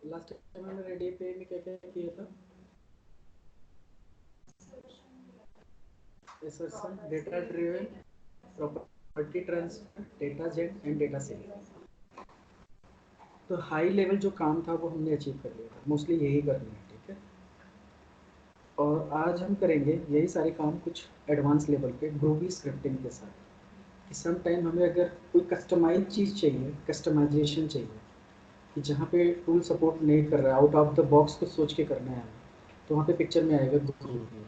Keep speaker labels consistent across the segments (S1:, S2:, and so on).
S1: Last time हमने ready API में क्या क्या किया था? SSM, data driven, property transfer, data jet and data set. तो हाई लेवल जो काम था वो हमने अचीव कर लिया था, मोस्टली यही करना है, ठीक है। और आज हम करेंगे यही सारे काम कुछ एडवांस लेवल पे ग्रूवी स्क्रिप्टिंग के साथ। कि सम टाइम हमें अगर कोई कस्टमाइज चीज़ चाहिए, कस्टमाइजेशन चाहिए, कि जहाँ पे टूल सपोर्ट नहीं कर रहा है, आउट ऑफ द बॉक्स कुछ सोच के करना है हमें, तो वहाँ पे पिक्चर में आएगा ग्रूवी।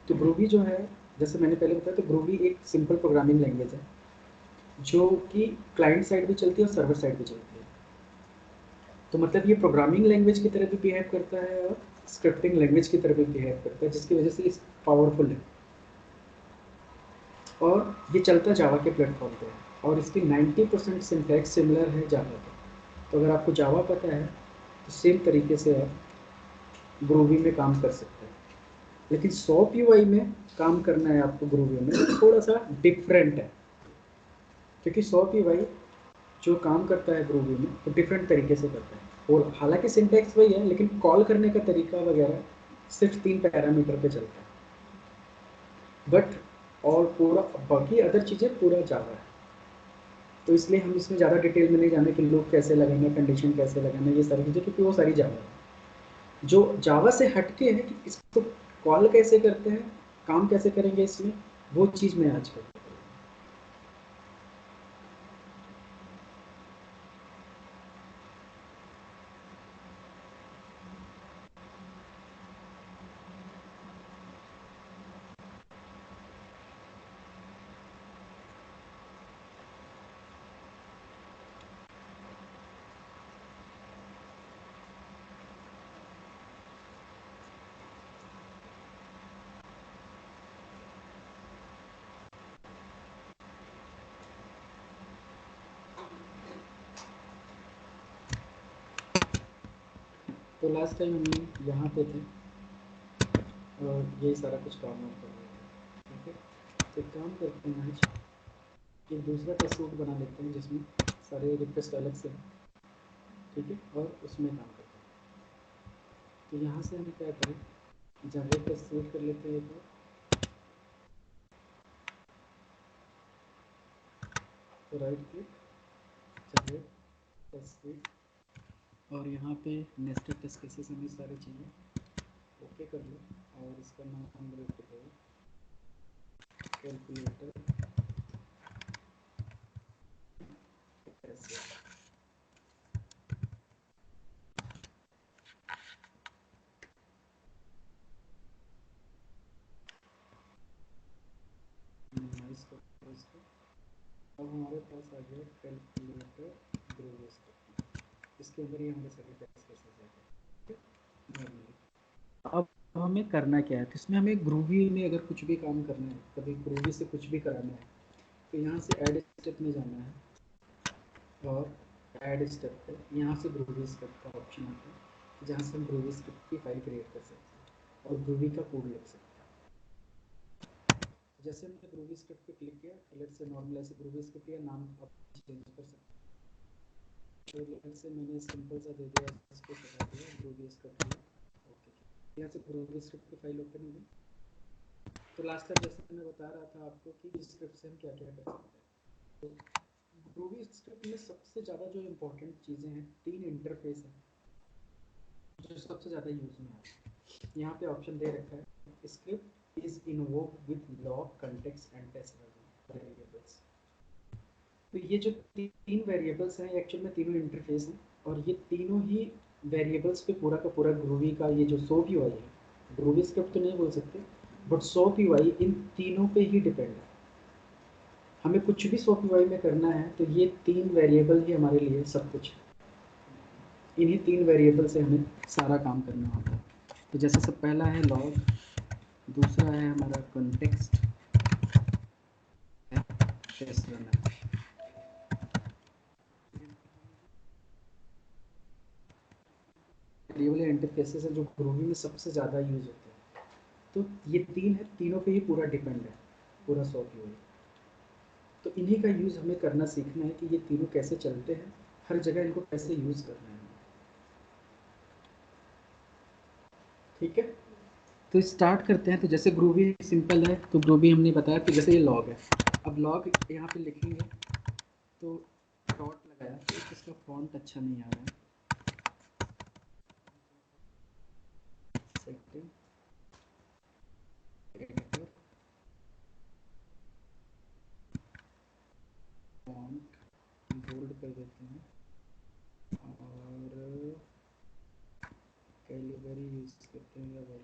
S1: तो ग्रूवी जो है, जैसे मैंने पहले बताया, तो ग्रूवी एक सिंपल प्रोग्रामिंग लैंग्वेज है जो कि क्लाइंट साइड भी चलती है और सर्वर साइड भी चलती है। तो मतलब ये प्रोग्रामिंग लैंग्वेज की तरह भी बिहेव करता है और स्क्रिप्टिंग लैंग्वेज की तरह भी बिहेव करता है, जिसकी वजह से इस पावरफुल है। और ये चलता जावा के प्लेटफॉर्म पे है और इसकी 90% सिंटैक्स सिमिलर है जावा के। तो अगर आपको जावा पता है तो सेम तरीके से आप ग्रूवी में काम कर सकते हैं। लेकिन सॉफ्ट यूआई में काम करना है आपको ग्रूवी में, तो थोड़ा सा डिफरेंट है, क्योंकि सॉफ्ट यूआई जो काम करता है ग्रूवी में वो डिफरेंट तरीके से करता है। और हालांकि सिंटैक्स वही है, लेकिन कॉल करने का तरीका वगैरह सिर्फ 3 पैरामीटर पे चलता है। बट और पूरा बाकी अदर चीज़ें पूरा जावा है। तो इसलिए हम इसमें ज़्यादा डिटेल में नहीं जाने कि लूप कैसे लगाना, कंडीशन कैसे लगाना, ये सारी चीज़ें, क्योंकि वो सारी जावा है। जो जावा से हटके है कि इसको कॉल कैसे करते हैं, काम कैसे करेंगे इसमें, वो चीज़ मैं आज करूँ। तो लास्ट टाइम हम यहाँ पे थे और यही सारा कुछ काम हम कर रहे थे, ठीक है। तो एक काम करते हैं, आज एक दूसरा टेस्ट सूट बना लेते हैं जिसमें सारे रिक्वेस्ट अलग से हैं, ठीक है, और उसमें काम करते हैं। तो यहाँ से हम क्या करें, जनरेट टेस्ट सूट कर लेते हैं, तो right click, generate test suite, और यहाँ पे नेस्टेड टेस्ट केसेस में सारी चीज़ें ओके कर लो। और इसका नाम हम लोग देंगे कैलकुलेटर टेस्ट। इसको अब हमारे पास आ गया कैलकुलेटर ग्रूवी स्क्रिप्ट। इसके अंदर ही हमारे सभी टेस्ट केसेस आ गए। अब हमें करना क्या है, तो इसमें हमें ग्रूवी में अगर कुछ भी काम करना है, कभी ग्रूवी से कुछ भी कराना है, तो यहाँ से ऐड स्टेप में जाना है और ऐड स्टेप पे यहाँ से ग्रूवी स्क्रिप्ट का ऑप्शन आता है, जहाँ से हम ग्रूवी स्क्रिप्ट की फाइल क्रिएट कर सकते हैं और ग्रूवी का कोड लिख सकते हैं। जैसे हमने ग्रूवी स्क्रिप्ट पे क्लिक किया, लेट्स से नॉर्मल ऐसे ग्रूवी स्क्रिप्ट या नाम आप चेंज कर सकते हैं। तो लेट्स से मैंने सिंपल सा दे दिया, इसको बता दिया ग्रूवी स्क्रिप्ट दिया, ओके। यहाँ से ग्रूवी स्क्रिप्ट की फाइल ओपन हो गई। तो लास्ट टाइम जैसे मैं बता रहा था आपको कि इस स्क्रिप्ट से हम क्या क्या कर सकते हैं। तो ग्रूवी स्क्रिप्ट में सबसे ज़्यादा जो इम्पोर्टेंट चीज़ें हैं, 3 इंटरफेस हैं जो सबसे ज़्यादा यूज में आते हैं। यहाँ पे ऑप्शन दे रखा है, script is invoke with log context and test variables. तो ये जो 3 वेरिएबल्स हैं, एक्चुअल में तीनों इंटरफेस हैं, और ये तीनों ही वेरिएबल्स पे पूरा का पूरा ग्रूवी का ये जो सोप यूआई है, ग्रूवी स्क्रिप्ट तो नहीं बोल सकते, बट सोप यूआई इन तीनों पे ही डिपेंड है। हमें कुछ भी सोप यूआई में करना है तो ये 3 वेरिएबल ही हमारे लिए सब कुछ है। इन्हीं 3 वेरिएबल से हमें सारा काम करना होता है। तो जैसे सब पहला है लॉग, दूसरा है हमारा context, test runner. Variable interfaces है जो ग्रूवी में सबसे ज़्यादा यूज होते हैं। तो ये 3 है, तीनों पे ही पूरा डिपेंड है पूरा सॉफ्टवेयर। तो इन्हीं का यूज़ हमें करना सीखना है कि ये तीनों कैसे चलते हैं, हर जगह इनको कैसे यूज़ करना है। ठीक है, तो स्टार्ट करते हैं। तो जैसे ग्रूवी सिंपल है, तो ग्रूवी हमने बताया कि जैसे ये लॉग है, अब लॉग यहाँ पे लिखेंगे तो डॉट लगाया तो इसका फॉन्ट अच्छा नहीं आ रहा है, सेटिंग एडिटर फॉन्ट बोल्ड कर देते हैं और कैलिबरी यूज करते हैं या वर्क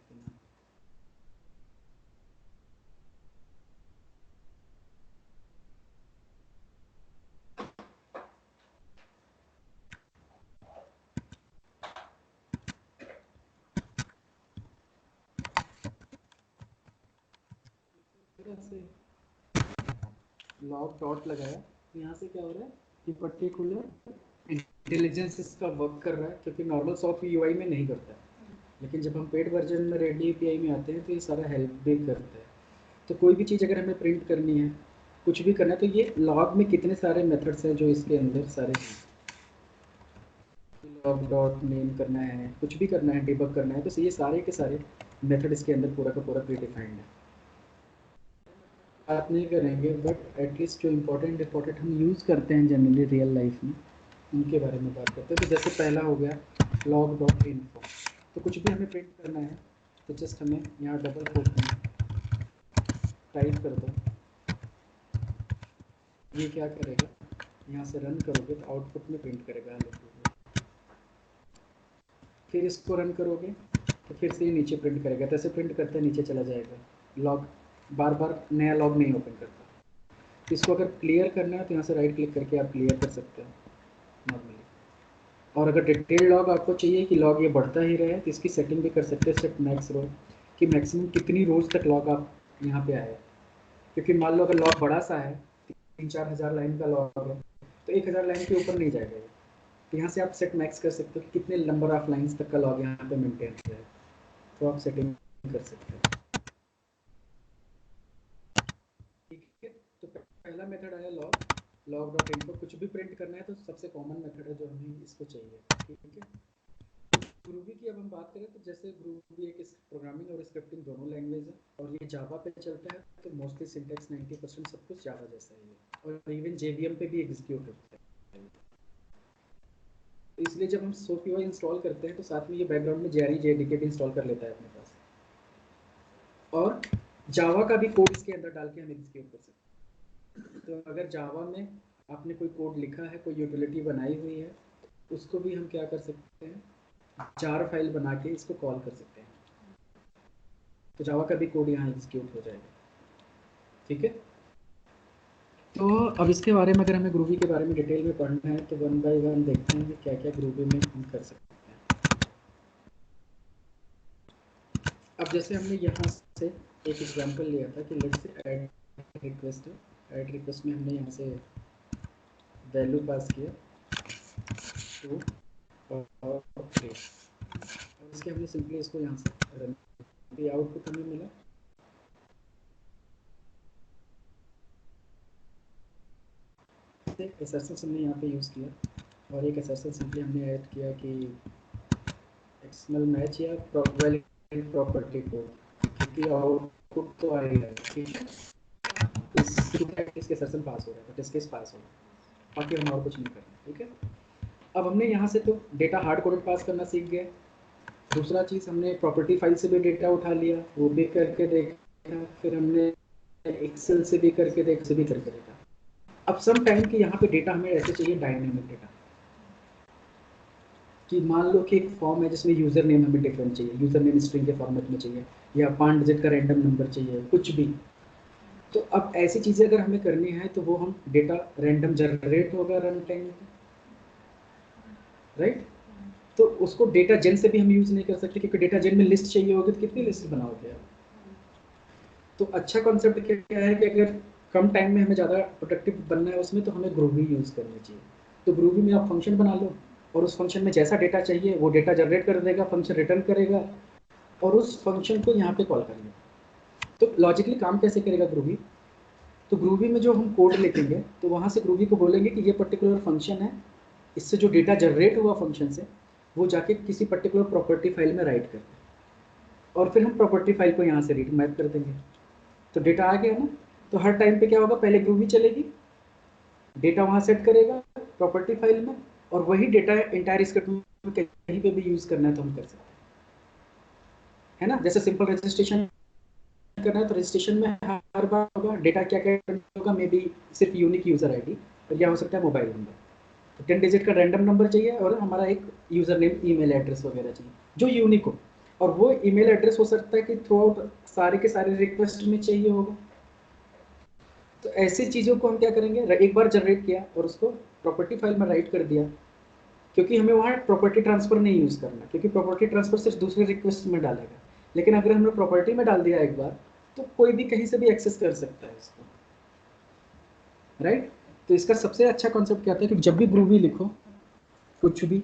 S1: से लॉग डॉट लगाया, यहाँ से क्या हो रहा है कि पर्टिकुलर इंटेलिजेंस इसका वर्क कर रहा है, क्योंकि नॉर्मल सॉफ्ट यूआई में नहीं करता है, लेकिन जब हम पेड वर्जन में रेडी एपीआई में आते हैं तो ये सारा हेल्प भी करता है। तो कोई भी चीज़ अगर हमें प्रिंट करनी है, कुछ भी करना है, तो ये लॉग में कितने सारे मेथड्स हैं जो इसके अंदर सारे लॉग डॉट नेम करना है, कुछ भी करना है, डिबग करना है, तो ये सारे के सारे मेथड इसके अंदर पूरा का पूरा प्री डिफाइंड है। बात नहीं करेंगे, बट एटलीस्ट जो इम्पोर्टेंट हम यूज़ करते हैं जनरली रियल लाइफ में, उनके बारे में बात करते हैं। तो जैसे पहला हो गया लॉग डॉट इन्फो, तो कुछ भी हमें प्रिंट करना है तो जस्ट हमें यहाँ डबल कोट में टाइप कर दो, ये क्या करेगा, यहाँ से रन करोगे तो आउटपुट में प्रिंट करेगा हेलो। फिर इसको रन करोगे तो फिर से ये नीचे प्रिंट करेगा, तो ऐसे प्रिंट करते नीचे चला जाएगा, लॉग बार बार नया लॉग नहीं ओपन करता। इसको अगर क्लियर करना है तो यहाँ से राइट क्लिक करके आप क्लियर कर सकते हो नॉर्मली। और अगर डिटेल लॉग आपको चाहिए कि लॉग ये बढ़ता ही रहे, तो इसकी सेटिंग भी कर सकते हैं, सेट मैक्स रो, कि मैक्सिमम कितनी रोज तक लॉग आप यहाँ पे आए। क्योंकि मान लो अगर लॉग बड़ा सा है, 3-4 हज़ार लाइन का लॉग है, तो 1000 लाइन के ऊपर नहीं जाएगा ये। तो यहाँ से आप सेट मैक्स कर सकते हो कि कितने नंबर ऑफ लाइन्स तक का लॉग यहाँ पे मेंटेन है, तो आप सेटिंग कर सकते हो। ठीक है, तो पहला मेथड आया लॉग डॉट इन्फो। कुछ भी प्रिंट करना है तो सबसे कॉमन मेथड है जो हमें इसको चाहिए। ठीक है, ग्रूवी की अब हम बात करें तो जैसे ग्रूवी एक प्रोग्रामिंग और स्क्रिप्टिंग दोनों लैंग्वेज है, और ये जावा पे चलता है, तो मोस्टली सिंटैक्स 90% सब कुछ जावा जैसा ही है, और इवन जेवीएम पे भी एग्जीक्यूट होता है। तो इसलिए जब हम सोफ्टवेयर इंस्टॉल करते हैं तो साथ में ये बैकग्राउंड में जेआरई जेडीके भी इंस्टॉल कर लेता है अपने पास, और जावा का भी कोड इसके अंदर डाल के हम एग्जीक्यूट कर सकते हैं। तो अगर जावा में आपने कोई कोड लिखा है, कोई यूटिलिटी बनाई हुई है, तो उसको भी हम क्या कर सकते हैं, जार फाइल बना के इसको कॉल कर सकते हैं, तो जावा का भी कोड यहाँ एग्जीक्यूट हो जाएगा। ठीक है, तो अब इसके बारे में अगर हमें ग्रूवी के बारे में डिटेल में पढ़ना है तो वन बाय वन देखते हैं कि क्या क्या ग्रूवी में हम कर सकते हैं। अब जैसे हमने यहाँ से एक एग्जांपल लिया था कि लेट्स से ऐड रिक्वेस्ट है, ऐड रिक्वेस्ट में हमने यहाँ से वैल्यू पास किया 2 और 3, और इसके हमने सिंपली इसको यहाँ से रन, ये आउटपुट हमें मिला। एक एसएसएस हमने यहाँ पे यूज़ किया, और एक एसएसएस सिंपली हमने ऐड किया कि एक्सटर्नल मैच या वैलिड प्रॉपर्टी को, क्योंकि आउटपुट तो आएगा। ठीक है, इसके सेशन पास हो रहा है, टेस्ट केस पास हो रहा है, बाकी हम और कुछ नहीं कर रहे। ठीक है, अब हमने यहाँ से तो डेटा हार्ड कोडेड पास करना सीख गए। दूसरा चीज़, हमने प्रॉपर्टी फाइल से भी डेटा उठा लिया, वो भी करके देखा, फिर हमने एक्सेल से भी करके देखा। अब सम टाइम कि यहाँ पे डेटा हमें ऐसे चाहिए डायनेमिक डेटा, कि मान लो कि एक फॉर्म है जिसमें यूज़र नेम हमें डिफरेंट चाहिए, यूज़र नेम स्ट्रिंग के फॉर्मेट में चाहिए, या 5 डिजिट का रैंडम नंबर चाहिए, कुछ भी। तो अब ऐसी चीज़ें अगर हमें करनी है तो वो हम डेटा रैंडम जनरेट होगा रन टाइम में, राइट। तो उसको डेटा जेन से भी हम यूज़ नहीं कर सकते, क्योंकि डेटा जेन में लिस्ट चाहिए होगी, तो कितनी लिस्ट बनाओगे आप। तो अच्छा कॉन्सेप्ट क्या है कि अगर कम टाइम में हमें ज़्यादा प्रोडक्टिव बनना है उसमें, तो हमें ग्रूवी यूज़ करनी चाहिए। तो ग्रूवी में आप फंक्शन बना लो, और उस फंक्शन में जैसा डेटा चाहिए वो डेटा जनरेट कर देगा, फंक्शन रिटर्न करेगा, और उस फंक्शन को यहाँ पे कॉल करेंगे। तो लॉजिकली काम कैसे करेगा ग्रूवी, तो ग्रूवी में जो हम कोड लिखेंगे तो वहाँ से ग्रूवी को बोलेंगे कि ये पर्टिकुलर फंक्शन है, इससे जो डेटा जनरेट हुआ फंक्शन से वो जाके किसी पर्टिकुलर प्रॉपर्टी फाइल में राइट कर दे। और फिर हम प्रॉपर्टी फाइल को यहाँ से रीड मैप कर देंगे। तो डेटा आ गया ना, तो हर टाइम पे क्या होगा, पहले ग्रूवी चलेगी, डेटा वहाँ सेट करेगा प्रॉपर्टी फाइल में, और वही डेटा इंटायर स्क्रिप्ट में कहीं पे भी यूज़ करना है तो हम कर सकते हैं, है ना। जैसे सिंपल रजिस्ट्रेशन करना है तो रजिस्ट्रेशन में हर बार होगा डेटा क्या क्या होगा, मे बी सिर्फ यूनिक यूज़र आईडी, और या हो सकता है मोबाइल नंबर, तो 10 डिजिट का रैंडम नंबर चाहिए, और हमारा एक यूज़र नेम, ईमेल एड्रेस वगैरह चाहिए जो यूनिक हो, और वो ईमेल एड्रेस हो सकता है कि थ्रू आउट सारे के सारे रिक्वेस्ट में चाहिए होगा। तो ऐसी चीज़ों को हम क्या करेंगे, एक बार जनरेट किया और उसको प्रॉपर्टी फाइल में राइट कर दिया, क्योंकि हमें वहाँ प्रॉपर्टी ट्रांसफर नहीं यूज़ करना, क्योंकि प्रॉपर्टी ट्रांसफर सिर्फ दूसरे रिक्वेस्ट में डालेगा। लेकिन अगर हमने प्रॉपर्टी में डाल दिया एक बार, तो कोई भी कहीं से भी एक्सेस कर सकता है इसको, राइट। तो इसका सबसे अच्छा कॉन्सेप्ट क्या आता है कि जब भी ग्रूवी लिखो कुछ भी,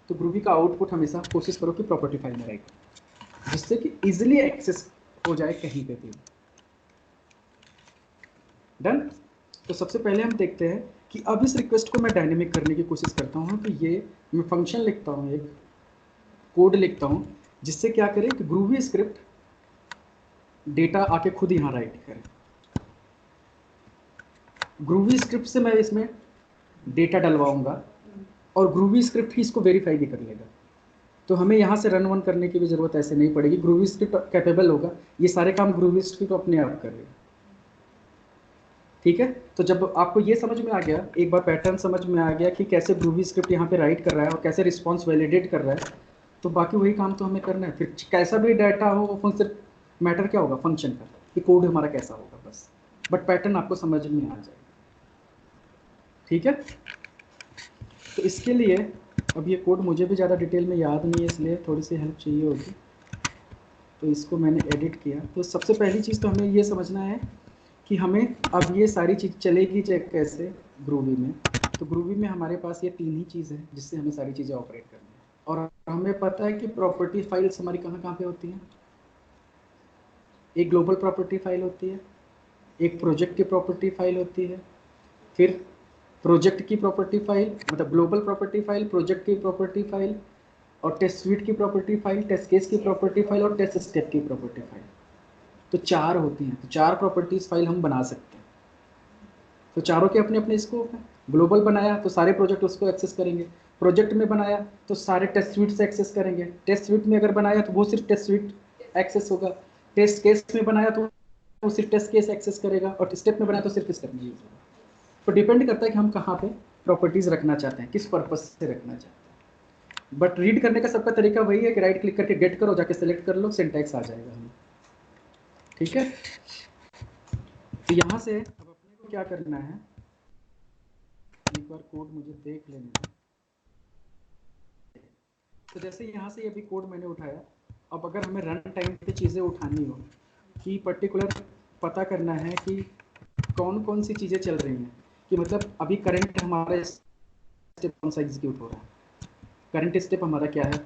S1: तो ग्रूवी का आउटपुट हमेशा कोशिश करो कि प्रॉपर्टी फाइल में राइट, जिससे कि इजिली एक्सेस हो जाए कहीं पे भी। डन। तो सबसे पहले हम देखते हैं कि अब इस रिक्वेस्ट को मैं डायनेमिक करने की कोशिश करता हूँ कि ये मैं फंक्शन लिखता हूँ, एक कोड लिखता हूँ जिससे क्या करे कि ग्रूवी स्क्रिप्ट डेटा आके खुद यहाँ राइट करे। ग्रूवी स्क्रिप्ट से मैं इसमें डेटा डलवाऊंगा और ग्रूवी स्क्रिप्ट ही इसको वेरीफाई भी कर लेगा। तो हमें यहाँ से रन वन करने की भी ज़रूरत ऐसे नहीं पड़ेगी, ग्रूवी स्क्रिप्ट कैपेबल होगा, ये सारे काम ग्रूवी स्क्रिप्ट अपने आप करेगा। ठीक है। तो जब आपको ये समझ में आ गया, एक बार पैटर्न समझ में आ गया कि कैसे ग्रूवी स्क्रिप्ट यहाँ पे राइट कर रहा है और कैसे रिस्पॉन्स वैलिडेट कर रहा है, तो बाकी वही काम तो हमें करना है। फिर कैसा भी डाटा हो, वो फंक्शन मैटर क्या होगा, फंक्शन का कि कोड हमारा कैसा होगा बस, बट पैटर्न आपको समझ में आ जाएगा। ठीक है। तो इसके लिए अब ये कोड मुझे भी ज़्यादा डिटेल में याद नहीं है, इसलिए थोड़ी सी हेल्प चाहिए होगी। तो इसको मैंने एडिट किया। तो सबसे पहली चीज़ तो हमें ये समझना है कि हमें अब ये सारी चीज़ चलेगी कैसे ग्रूवी में। तो ग्रूवी में हमारे पास ये तीन ही चीज़ है जिससे हमें सारी चीज़ें ऑपरेट करनी है, और हमें पता है कि प्रॉपर्टी फाइल्स हमारी कहाँ कहाँ पे होती हैं। एक ग्लोबल प्रॉपर्टी फाइल होती है, एक प्रोजेक्ट की प्रॉपर्टी फाइल होती है, फिर प्रोजेक्ट की प्रॉपर्टी फाइल, मतलब ग्लोबल प्रॉपर्टी फाइल, प्रोजेक्ट की प्रॉपर्टी फाइल, और टेस्ट स्यूट की प्रॉपर्टी फाइल, टेस्ट केस की प्रॉपर्टी फाइल, और टेस्ट स्टेप की प्रॉपर्टी फाइल। तो चार होती हैं, तो चार प्रॉपर्टीज फाइल हम बना सकते हैं। तो चारों के अपने अपने स्कोप हैं। ग्लोबल बनाया तो सारे प्रोजेक्ट उसको एक्सेस करेंगे, प्रोजेक्ट में बनाया तो सारे टेस्ट स्यूट से एक्सेस करेंगे, टेस्ट स्यूट में अगर बनाया तो वो सिर्फ टेस्ट स्यूट एक्सेस होगा, टेस्ट केस में बनाया तो वो सिर्फ टेस्ट केस एक्सेस करेगा, और स्टेप में बनाया तो सिर्फ स्टेप में यूज होगा। तो डिपेंड करता है कि हम कहाँ पे प्रॉपर्टीज रखना चाहते हैं, किस पर्पज से रखना चाहते हैं। बट रीड करने का सबका तरीका वही है कि राइट क्लिक करके गेट करो, जाके सेलेक्ट कर लो, सिंटैक्स आ जाएगा हमें। ठीक है। तो यहाँ से अब अपने को क्या करना है, एक बार कोड मुझे देख लेने दो। तो जैसे यहाँ से अभी कोड मैंने उठाया, अब अगर हमें रन टाइम पे चीज़ें उठानी हो कि पर्टिकुलर पता करना है कि कौन कौन सी चीज़ें चल रही हैं, कि मतलब अभी करंट हमारा स्टेप कौन सा एग्जीक्यूट हो रहा है, करंट स्टेप हमारा क्या है,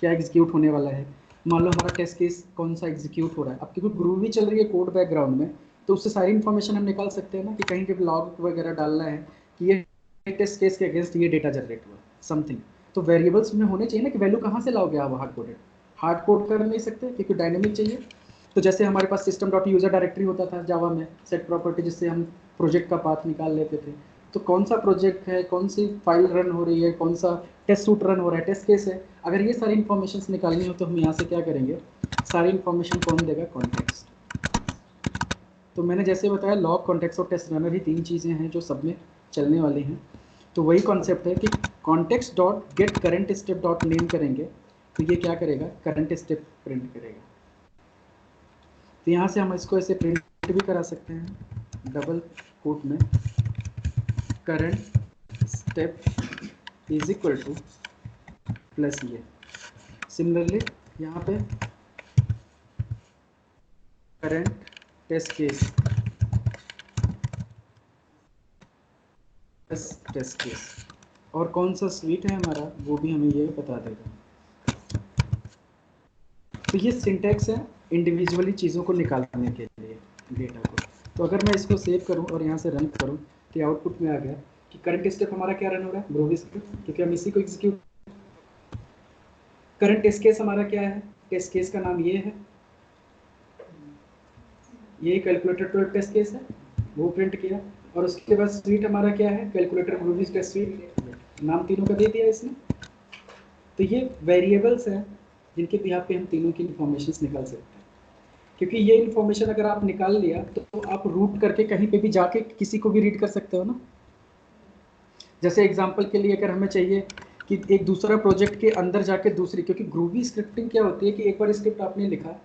S1: क्या एग्जीक्यूट होने वाला है, मान लो हमारा टेस्ट केस कौन सा एग्जीक्यूट हो रहा है। अब क्योंकि ग्रूवी चल रही है कोड बैकग्राउंड में, तो उससे सारी इन्फॉर्मेशन हम निकाल सकते हैं ना, कि कहीं पे लॉग वगैरह डालना है कि ये टेस्ट केस के अगेंस्ट ये डेटा जनरेट हुआ समथिंग, तो वेरिएबल्स में होने चाहिए ना कि वैल्यू कहाँ से लाओगे आप, हार्ड कोड कर नहीं सकते क्योंकि डायनेमिक चाहिए। तो जैसे हमारे पास सिस्टम डॉट यूजर डायरेक्टरी होता था जावा में, सेट प्रॉपर्टी, जिससे हम प्रोजेक्ट का पाथ निकाल लेते थे। तो कौन सा प्रोजेक्ट है, कौन सी फाइल रन हो रही है, कौन सा टेस्ट सूट रन हो रहा है, टेस्ट केस है, अगर ये सारी इन्फॉर्मेशन निकालनी हो तो हम यहाँ से क्या करेंगे, सारी इन्फॉर्मेशन कौन देगा, कॉन्टेक्स्ट। तो मैंने जैसे बताया लॉग, कॉन्टेक्स्ट और टेस्ट रनर ही तीन चीज़ें हैं जो सब में चलने वाली हैं। तो वही कॉन्सेप्ट है कि context dot gate current step dot name करेंगे, तो ये क्या करेगा, करंट स्टेप प्रिंट करेगा। तो यहाँ से हम इसको ऐसे प्रिंट भी करा सकते हैं, डबल कोट में current step is equal to plus ये। सिमिलरली यहाँ पे current test case plus test case, और कौन सा स्वीट है हमारा वो भी हमें ये बता देगा। तो ये सिंटैक्स है इंडिविजुअली चीज़ों को निकालने के लिए, डेटा को। तो अगर मैं इसको सेव करूं और यहाँ से रन करूं, तो आउटपुट में आ गया कि करंट स्टेप हमारा क्या रन हो रहा है, ग्रूवी स्क्रिप्ट, क्योंकि हम इसी को एग्जीक्यूट। करंट टेस्ट केस हमारा क्या है, टेस्ट केस का नाम ये है, ये कैलकुलेटर 12 टेस्ट केस है, वो प्रिंट किया। और उसके बाद स्वीट हमारा क्या है, कैलकुलेटर ग्रूवी टेस्ट स्वीट, नाम तीनों का दे दिया इसने। तो ये वेरिएबल्स हैं जिनके बिहाफ पे हम तीनों की इंफॉर्मेशन निकाल सकते हैं, क्योंकि ये इन्फॉर्मेशन अगर आप निकाल लिया तो आप रूट करके कहीं पे भी जाके किसी को भी रीड कर सकते हो ना। जैसे एग्जांपल के लिए अगर हमें चाहिए कि एक दूसरा प्रोजेक्ट के अंदर जाके दूसरी, क्योंकि ग्रूवी स्क्रिप्टिंग क्या होती है कि एक बार स्क्रिप्ट आपने लिखा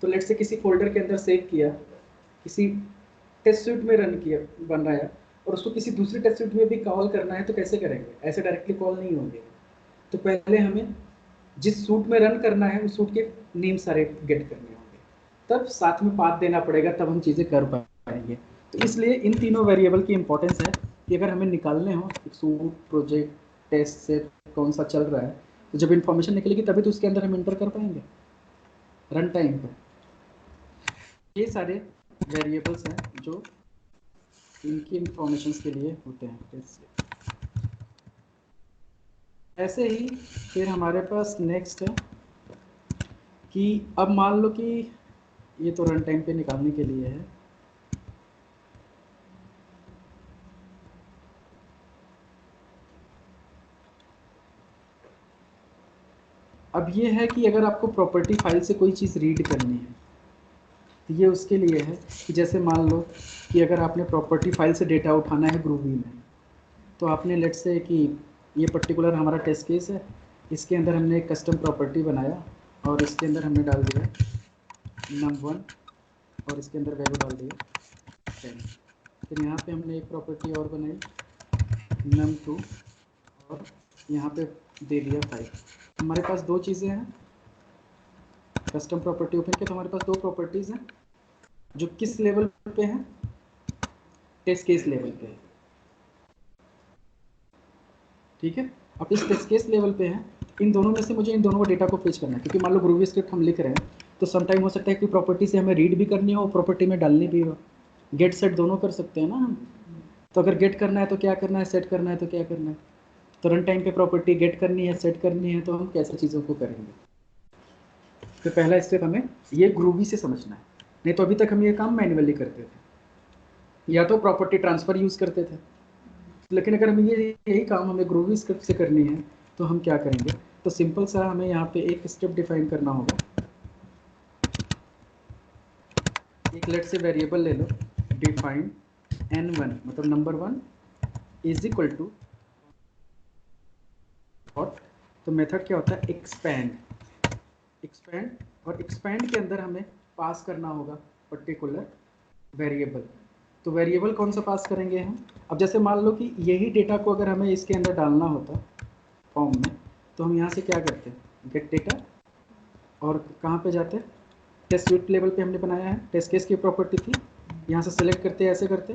S1: तो लेट से किसी फोल्डर के अंदर सेव किया, किसी टेस्ट सूट में रन किया बनाया, और उसको किसी दूसरी टेस्ट सूट में भी कॉल करना है तो कैसे करेंगे, ऐसे डायरेक्टली कॉल नहीं होंगे। तो पहले हमें जिस सूट में रन करना है उस सूट के नेम सारे गेट करने होंगे, तब साथ में पाथ देना पड़ेगा, तब हम चीज़ें कर पाएंगे। तो इसलिए इन तीनों वेरिएबल की इंपॉर्टेंस है कि अगर हमें निकालने हो एक सूट, प्रोजेक्ट, टेस्ट सेट कौन सा चल रहा है, तो जब इन्फॉर्मेशन निकलेगी तभी तो उसके अंदर हम इंटर कर पाएंगे रन टाइम पर। ये सारे वेरिएबल्स हैं जो इनकी इंफॉर्मेशन के लिए होते हैं। ऐसे ही फिर हमारे पास नेक्स्ट है कि अब मान लो कि ये तो रन टाइम पे निकालने के लिए है। अब ये है कि अगर आपको प्रॉपर्टी फाइल से कोई चीज़ रीड करनी है तो ये उसके लिए है कि जैसे मान लो कि अगर आपने प्रॉपर्टी फाइल से डेटा उठाना है ग्रूवी में, तो आपने लेट से कि ये पर्टिकुलर हमारा टेस्ट केस है, इसके अंदर हमने एक कस्टम प्रॉपर्टी बनाया और इसके अंदर हमने डाल दिया num1 और इसके अंदर वैल्यू डाल दिया 10। फिर यहाँ पे हमने एक प्रॉपर्टी और बनाई num2 और यहाँ पे दे दिया 5। हमारे पास दो चीज़ें हैं, कस्टम प्रॉपर्टी ओपन किया तो हमारे पास दो प्रॉपर्टीज़ हैं जो किस लेवल पे हैं, टेस्ट केस लेवल पे है। ठीक है, अब इस टेस्ट केस लेवल पे है, इन दोनों में से मुझे इन दोनों को डेटा को फेच करना है, क्योंकि मान लो ग्रूवी स्क्रिप्ट हम लिख रहे हैं तो समटाइम हो सकता है कि प्रॉपर्टी से हमें रीड भी करनी हो और प्रॉपर्टी में डालनी भी हो, गेट सेट दोनों कर सकते हैं ना हम। तो अगर गेट करना है तो क्या करना है, सेट करना है तो क्या करना है, तो रन टाइम पे प्रॉपर्टी गेट करनी है, सेट करनी है, तो हम कैसे चीज़ों को करेंगे। तो पहला स्टेप हमें ये ग्रूवी से समझना है, नहीं तो अभी तक हम ये काम मैन्युअली करते थे या तो प्रॉपर्टी ट्रांसफ़र यूज़ करते थे, लेकिन अगर हमें यही काम हमें ग्रूवी स्क्रिप्ट से करनी है तो हम क्या करेंगे। तो सिंपल सा हमें यहाँ पे एक स्टेप डिफाइन करना होगा। एक लेट से वेरिएबल ले लो, डिफाइन n1 मतलब नंबर 1 इज इक्वल टू और, तो मेथड क्या होता है एक्सपैंड, और एक्सपैंड के अंदर हमें पास करना होगा पर्टिकुलर वेरिएबल। तो वेरिएबल कौन सा पास करेंगे हम, अब जैसे मान लो कि यही डेटा को अगर हमें इसके अंदर डालना होता फॉर्म में, तो हम यहाँ से क्या करते हैं, गेट डेटा और कहाँ पे जाते हैं, टेस्ट सूट लेवल पे हमने बनाया है, टेस्ट केस की प्रॉपर्टी थी, यहाँ से सेलेक्ट करते ऐसे करते